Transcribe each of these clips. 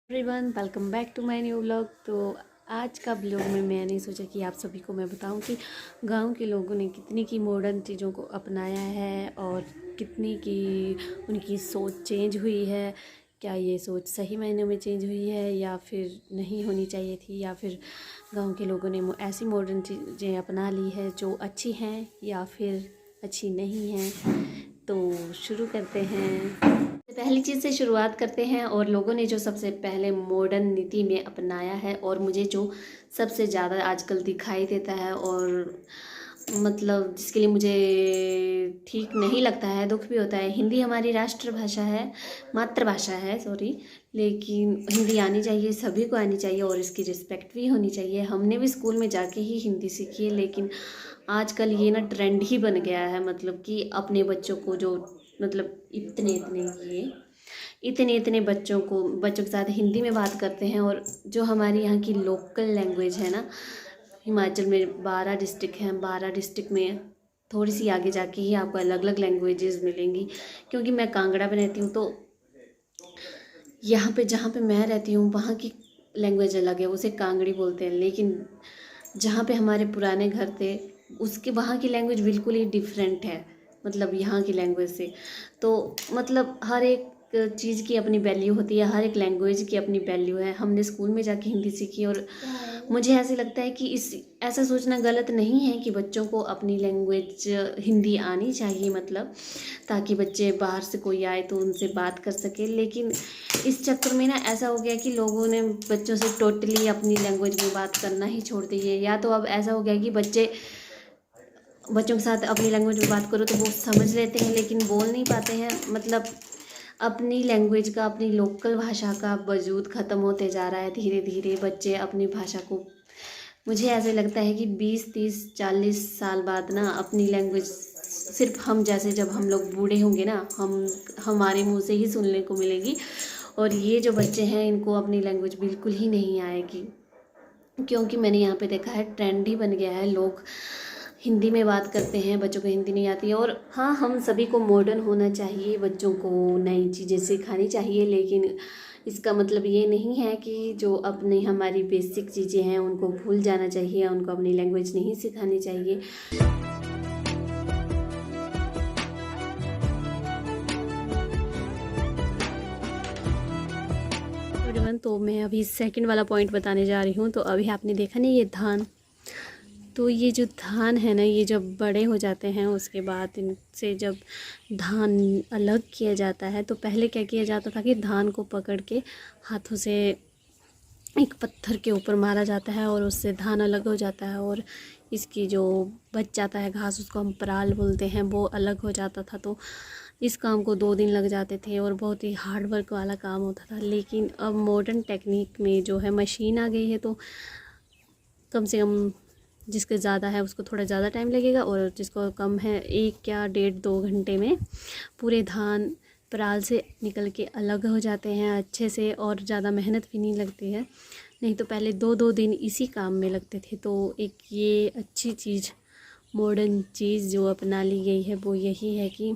Everyone welcome back to my new vlog. तो आज का ब्लॉग में मैंने सोचा कि आप सभी को मैं बताऊं कि गांव के लोगों ने कितनी की मॉडर्न चीज़ों को अपनाया है और कितनी की उनकी सोच चेंज हुई है। क्या ये सोच सही मायनों में चेंज हुई है या फिर नहीं होनी चाहिए थी, या फिर गांव के लोगों ने ऐसी मॉडर्न चीज़ें अपना ली है जो अच्छी हैं या फिर अच्छी नहीं हैं। तो शुरू करते हैं। पहली चीज़ से शुरुआत करते हैं और लोगों ने जो सबसे पहले मॉडर्न नीति में अपनाया है और मुझे जो सबसे ज़्यादा आजकल दिखाई देता है और मतलब जिसके लिए मुझे ठीक नहीं लगता है, दुख भी होता है। हिंदी हमारी राष्ट्रभाषा है, मातृभाषा है सॉरी, लेकिन हिंदी आनी चाहिए, सभी को आनी चाहिए और इसकी रिस्पेक्ट भी होनी चाहिए। हमने भी स्कूल में जाके ही हिंदी सीखी है, लेकिन आजकल ये ना ट्रेंड ही बन गया है। मतलब कि अपने बच्चों को जो मतलब इतने इतने बच्चों के साथ हिंदी में बात करते हैं। और जो हमारी यहाँ की लोकल लैंग्वेज है ना, हिमाचल में 12 डिस्ट्रिक्ट हैं, 12 डिस्ट्रिक्ट में थोड़ी सी आगे जाके ही आपको अलग अलग लैंग्वेजेस मिलेंगी। क्योंकि मैं कांगड़ा में रहती हूँ, तो यहाँ पे जहाँ पे मैं रहती हूँ वहाँ की लैंग्वेज अलग है, उसे कांगड़ी बोलते हैं। लेकिन जहाँ पे हमारे पुराने घर थे उसके वहाँ की लैंग्वेज बिल्कुल ही डिफरेंट है, मतलब यहाँ की लैंग्वेज से। तो मतलब हर एक चीज़ की अपनी वैल्यू होती है, हर एक लैंग्वेज की अपनी वैल्यू है। हमने स्कूल में जाके हिंदी सीखी और मुझे ऐसे लगता है कि इस ऐसा सोचना गलत नहीं है कि बच्चों को अपनी लैंग्वेज हिंदी आनी चाहिए, मतलब ताकि बच्चे बाहर से कोई आए तो उनसे बात कर सके। लेकिन इस चक्कर में ना ऐसा हो गया कि लोगों ने बच्चों से टोटली अपनी लैंग्वेज में बात करना ही छोड़ दी है। या तो अब ऐसा हो गया कि बच्चों के साथ अपनी लैंग्वेज में बात करो तो वो समझ लेते हैं लेकिन बोल नहीं पाते हैं। मतलब अपनी लैंग्वेज का, अपनी लोकल भाषा का वजूद ख़त्म होते जा रहा है धीरे धीरे। बच्चे अपनी भाषा को, मुझे ऐसे लगता है कि 20, 30, 40 साल बाद ना अपनी लैंग्वेज सिर्फ हम जैसे, जब हम लोग बूढ़े होंगे ना, हमारे मुंह से ही सुनने को मिलेगी। और ये जो बच्चे हैं इनको अपनी लैंग्वेज बिल्कुल ही नहीं आएगी। क्योंकि मैंने यहाँ पे देखा है ट्रेंड ही बन गया है, लोग हिंदी में बात करते हैं, बच्चों को हिंदी नहीं आती है। और हाँ, हम सभी को मॉडर्न होना चाहिए, बच्चों को नई चीज़ें सिखानी चाहिए, लेकिन इसका मतलब ये नहीं है कि जो अपनी हमारी बेसिक चीज़ें हैं उनको भूल जाना चाहिए, उनको अपनी लैंग्वेज नहीं सिखानी चाहिए। एवरीवन, तो मैं अभी सेकंड वाला पॉइंट बताने जा रही हूँ। तो अभी आपने देखा नहीं, ये धान, तो ये जो धान है ना, ये जब बड़े हो जाते हैं उसके बाद इनसे जब धान अलग किया जाता है, तो पहले क्या किया जाता था कि धान को पकड़ के हाथों से एक पत्थर के ऊपर मारा जाता है और उससे धान अलग हो जाता है। और इसकी जो बच जाता है घास, उसको हम पराल बोलते हैं, वो अलग हो जाता था। तो इस काम को 2 दिन लग जाते थे और बहुत ही हार्ड वर्क वाला काम होता था। लेकिन अब मॉडर्न टेक्निक में जो है मशीन आ गई है, तो कम से कम जिसके ज़्यादा है उसको थोड़ा ज़्यादा टाइम लगेगा और जिसको कम है 1 या 1.5-2 घंटे में पूरे धान पराल से निकल के अलग हो जाते हैं अच्छे से, और ज़्यादा मेहनत भी नहीं लगती है। नहीं तो पहले 2-2 दिन इसी काम में लगते थे। तो एक ये अच्छी चीज़, मॉडर्न चीज़ जो अपना ली गई है वो यही है कि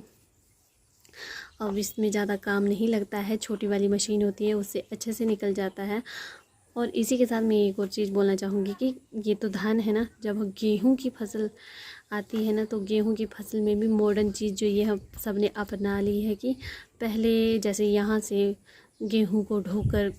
अब इसमें ज़्यादा काम नहीं लगता है, छोटी वाली मशीन होती है उससे अच्छे से निकल जाता है। और इसी के साथ मैं एक और चीज़ बोलना चाहूँगी कि ये तो धान है ना, जब गेहूँ की फसल आती है ना, तो गेहूँ की फसल में भी मॉडर्न चीज़ जो ये हम सब ने अपना ली है कि पहले जैसे यहाँ से गेहूँ को ढोकर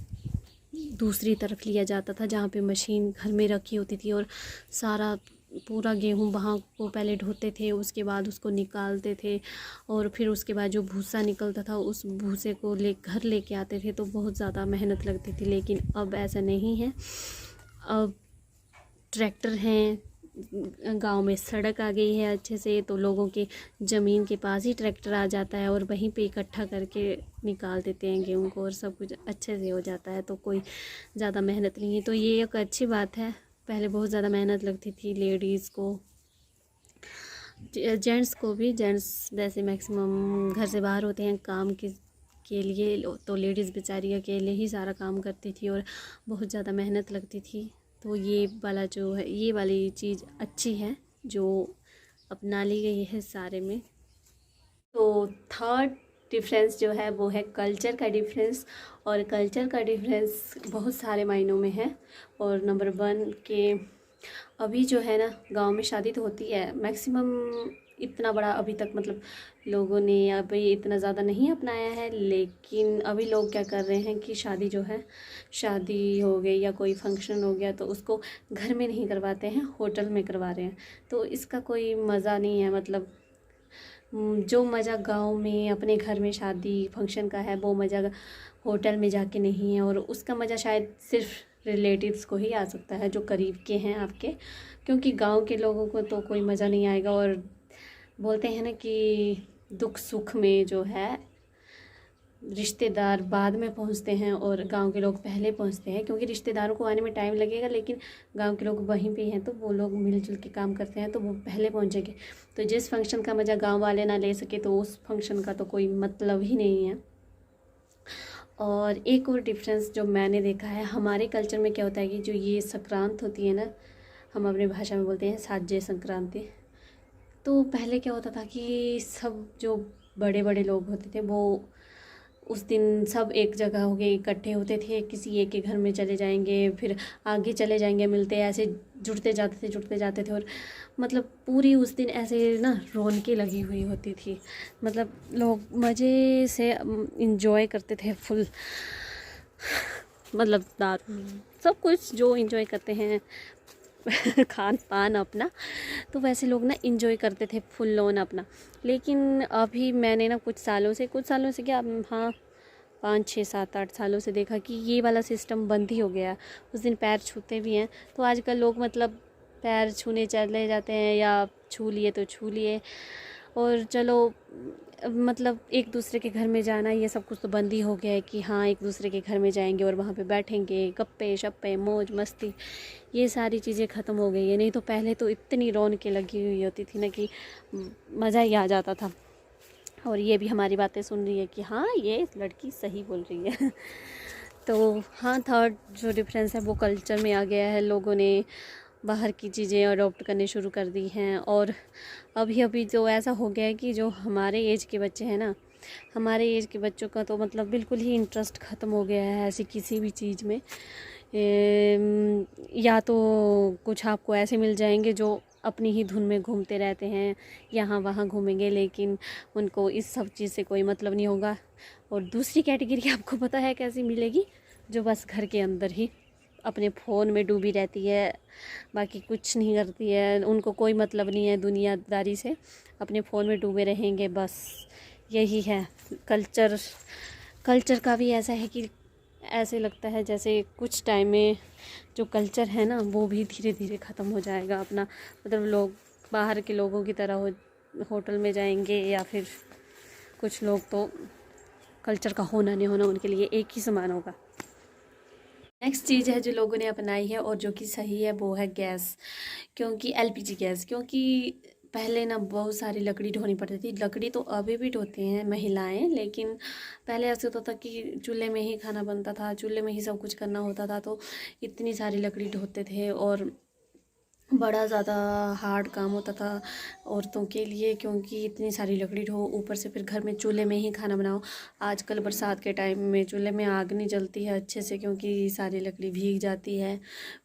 दूसरी तरफ लिया जाता था जहाँ पे मशीन घर में रखी होती थी, और सारा पूरा गेहूँ वहाँ को पहले ढोते थे, उसके बाद उसको निकालते थे और फिर उसके बाद जो भूसा निकलता था उस भूसे को घर लेके आते थे। तो बहुत ज़्यादा मेहनत लगती थी, लेकिन अब ऐसा नहीं है। अब ट्रैक्टर हैं, गांव में सड़क आ गई है अच्छे से, तो लोगों के ज़मीन के पास ही ट्रैक्टर आ जाता है और वहीं पे इकट्ठा करके निकाल देते हैं गेहूं को और सब कुछ अच्छे से हो जाता है। तो कोई ज़्यादा मेहनत नहीं है, तो ये एक अच्छी बात है। पहले बहुत ज़्यादा मेहनत लगती थी लेडीज़ को, जेंट्स को भी। जेंट्स वैसे मैक्सिमम घर से बाहर होते हैं काम के लिए, तो लेडीज़ बेचारी अकेले ही सारा काम करती थी और बहुत ज़्यादा मेहनत लगती थी। तो ये वाला जो है, ये वाली चीज़ अच्छी है जो अपना ली गई है सारे में। तो थर्ड डिफरेंस जो है वो है कल्चर का डिफरेंस। और कल्चर का डिफरेंस बहुत सारे मायनों में है। और नंबर 1 के अभी जो है ना गांव में शादी तो होती है मैक्सिमम, इतना बड़ा अभी तक मतलब लोगों ने अभी इतना ज़्यादा नहीं अपनाया है। लेकिन अभी लोग क्या कर रहे हैं कि शादी जो है, शादी हो गई या कोई फंक्शन हो गया तो उसको घर में नहीं करवाते हैं, होटल में करवा रहे हैं। तो इसका कोई मज़ा नहीं है। मतलब जो मज़ा गांव में अपने घर में शादी फंक्शन का है वो मज़ा होटल में जाके नहीं है। और उसका मज़ा शायद सिर्फ रिलेटिव्स को ही आ सकता है जो करीब के हैं आपके, क्योंकि गांव के लोगों को तो कोई मज़ा नहीं आएगा। और बोलते हैं ना कि दुख सुख में जो है रिश्तेदार बाद में पहुंचते हैं और गांव के लोग पहले पहुंचते हैं, क्योंकि रिश्तेदारों को आने में टाइम लगेगा लेकिन गांव के लोग वहीं पे हैं तो वो लोग मिलजुल के काम करते हैं तो वो पहले पहुंचेंगे। तो जिस फंक्शन का मज़ा गांव वाले ना ले सके तो उस फंक्शन का तो कोई मतलब ही नहीं है। और एक और डिफरेंस जो मैंने देखा है हमारे कल्चर में क्या होता है कि जो ये संक्रांत होती है ना, हम अपनी भाषा में बोलते हैं साज्य संक्रांति। तो पहले क्या होता था कि सब जो बड़े बड़े लोग होते थे वो उस दिन सब एक जगह हो गए इकट्ठे होते थे, किसी एक के घर में चले जाएंगे, फिर आगे चले जाएंगे, मिलते ऐसे जुड़ते जाते थे। और मतलब पूरी उस दिन ऐसे ना रौनकें लगी हुई होती थी। मतलब लोग मज़े से इंजॉय करते थे फुल। मतलब दारू सब कुछ जो इंजॉय करते हैं खान पान अपना, तो वैसे लोग ना इंजॉय करते थे फुल लोन अपना। लेकिन अभी मैंने ना कुछ सालों से क्या, हाँ 5 6 7 8 सालों से देखा कि ये वाला सिस्टम बंद ही हो गया। उस दिन पैर छूते भी हैं तो आजकल लोग मतलब पैर छूने चले जाते हैं या छू लिए तो छू लिए। और चलो मतलब एक दूसरे के घर में जाना ये सब कुछ तो बंद ही हो गया है कि हाँ एक दूसरे के घर में जाएंगे और वहाँ पे बैठेंगे, गप्पे शप्पे मौज मस्ती, ये सारी चीज़ें ख़त्म हो गई है। नहीं तो पहले तो इतनी रौनकें लगी हुई होती थी ना कि मज़ा ही आ जाता था। और ये भी हमारी बातें सुन रही है कि हाँ ये लड़की सही बोल रही है तो हाँ थर्ड जो डिफरेंस है वो कल्चर में आ गया है। लोगों ने बाहर की चीज़ें अडॉप्ट करने शुरू कर दी हैं। और अभी अभी तो ऐसा हो गया है कि जो हमारे एज के बच्चे हैं ना, हमारे एज के बच्चों का तो मतलब बिल्कुल ही इंटरेस्ट ख़त्म हो गया है ऐसी किसी भी चीज़ में। या तो कुछ आपको ऐसे मिल जाएंगे जो अपनी ही धुन में घूमते रहते हैं, यहाँ वहाँ घूमेंगे लेकिन उनको इस सब चीज़ से कोई मतलब नहीं होगा। और दूसरी कैटेगरी आपको पता है कैसी मिलेगी, जो बस घर के अंदर ही अपने फ़ोन में डूबी रहती है, बाकी कुछ नहीं करती है, उनको कोई मतलब नहीं है दुनियादारी से, अपने फ़ोन में डूबे रहेंगे बस। यही है कल्चर। कल्चर का भी ऐसा है कि ऐसे लगता है जैसे कुछ टाइम में जो कल्चर है ना वो भी धीरे धीरे ख़त्म हो जाएगा अपना। मतलब लोग बाहर के लोगों की तरह होटल में जाएंगे, या फिर कुछ लोग तो कल्चर का होना नहीं होना उनके लिए एक ही समान होगा। नेक्स्ट चीज़ है जो लोगों ने अपनाई है और जो कि सही है वो है गैस, क्योंकि एलपीजी गैस। क्योंकि पहले ना बहुत सारी लकड़ी ढोनी पड़ती थी, लकड़ी तो अभी भी ढोती हैं महिलाएं, लेकिन पहले ऐसे होता था कि चूल्हे में ही खाना बनता था, चूल्हे में ही सब कुछ करना होता था, तो इतनी सारी लकड़ी ढोते थे और बड़ा ज़्यादा हार्ड काम होता था औरतों के लिए, क्योंकि इतनी सारी लकड़ी ढो, ऊपर से फिर घर में चूल्हे में ही खाना बनाओ। आजकल बरसात के टाइम में चूल्हे में आग नहीं जलती है अच्छे से, क्योंकि सारी लकड़ी भीग जाती है।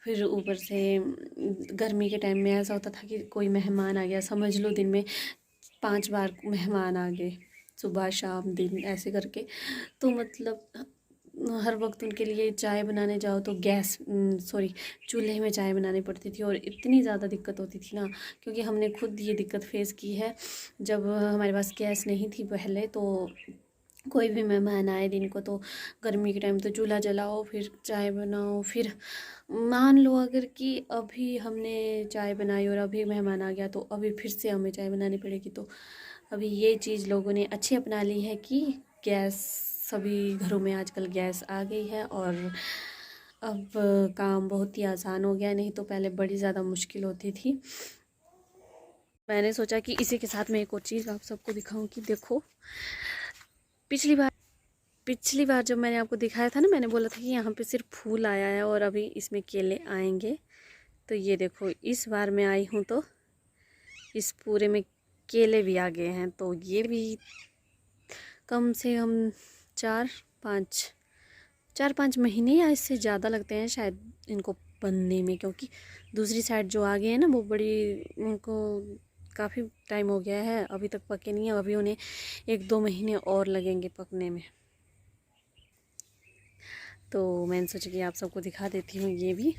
फिर ऊपर से गर्मी के टाइम में ऐसा होता था कि कोई मेहमान आ गया, समझ लो दिन में 5 बार मेहमान आ गए, सुबह शाम दिन ऐसे करके, तो मतलब हर वक्त उनके लिए चाय बनाने जाओ तो गैस सॉरी चूल्हे में चाय बनानी पड़ती थी। और इतनी ज़्यादा दिक्कत होती थी ना, क्योंकि हमने खुद ये दिक्कत फेस की है। जब हमारे पास गैस नहीं थी पहले, तो कोई भी मेहमान आए दिन को तो गर्मी के टाइम तो चूल्हा जलाओ फिर चाय बनाओ। फिर मान लो अगर कि अभी हमने चाय बनाई और अभी मेहमान आ गया तो अभी फिर से हमें चाय बनानी पड़ेगी। तो अभी ये चीज़ लोगों ने अच्छी अपना ली है कि गैस, सभी घरों में आजकल गैस आ गई है और अब काम बहुत ही आसान हो गया। नहीं तो पहले बड़ी ज़्यादा मुश्किल होती थी। मैंने सोचा कि इसी के साथ मैं एक और चीज़ आप सबको दिखाऊं कि देखो, पिछली बार जब मैंने आपको दिखाया था ना, मैंने बोला था कि यहाँ पे सिर्फ फूल आया है और अभी इसमें केले आएंगे। तो ये देखो इस बार मैं आई हूँ तो इस पूरे में केले भी आ गए हैं। तो ये भी कम से कम 4-5 महीने या इससे ज़्यादा लगते हैं शायद इनको बनने में, क्योंकि दूसरी साइड जो आगे है ना वो बड़ी, उनको काफ़ी टाइम हो गया है, अभी तक पके नहीं है। अभी उन्हें 1-2 महीने और लगेंगे पकने में। तो मैंने सोचा कि आप सबको दिखा देती हूँ ये भी।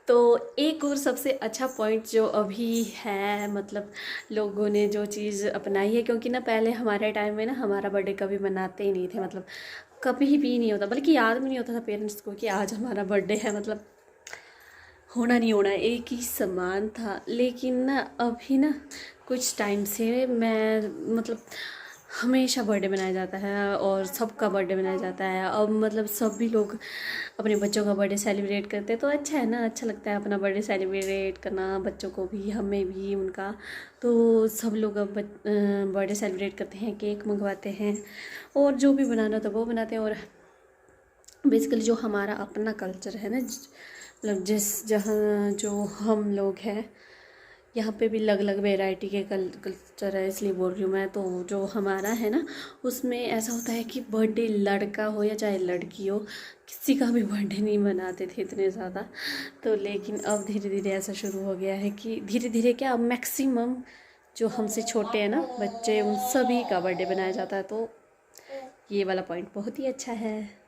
तो एक और सबसे अच्छा पॉइंट जो अभी है, मतलब लोगों ने जो चीज़ अपनाई है, क्योंकि ना पहले हमारे टाइम में ना हमारा बर्थडे कभी मनाते ही नहीं थे, मतलब कभी भी नहीं होता, बल्कि याद भी नहीं होता था पेरेंट्स को कि आज हमारा बर्थडे है, मतलब होना नहीं होना एक ही समान था। लेकिन ना अभी ना कुछ टाइम से मैं मतलब हमेशा बर्थडे मनाया जाता है और सबका बर्थडे मनाया जाता है। अब मतलब सभी लोग अपने बच्चों का बर्थडे सेलिब्रेट करते हैं, तो अच्छा है ना, अच्छा लगता है अपना बर्थडे सेलिब्रेट करना, बच्चों को भी हमें भी उनका। तो सब लोग अब बर्थडे सेलिब्रेट करते हैं, केक मंगवाते हैं और जो भी बनाना था वो बनाते हैं। और बेसिकली जो हमारा अपना कल्चर है ना, मतलब जिस जहाँ जो हम लोग हैं यहाँ पे भी अलग अलग वैरायटी के कल्चर है, इसलिए बोल रही हूँ मैं। तो जो हमारा है ना उसमें ऐसा होता है कि बर्थडे लड़का हो या चाहे लड़की हो, किसी का भी बर्थडे नहीं मनाते थे इतने ज़्यादा। तो लेकिन अब धीरे धीरे ऐसा शुरू हो गया है कि धीरे धीरे क्या, मैक्सिमम जो हमसे छोटे हैं ना बच्चे, उन सभी का बर्थडे बनाया जाता है। तो ये वाला पॉइंट बहुत ही अच्छा है।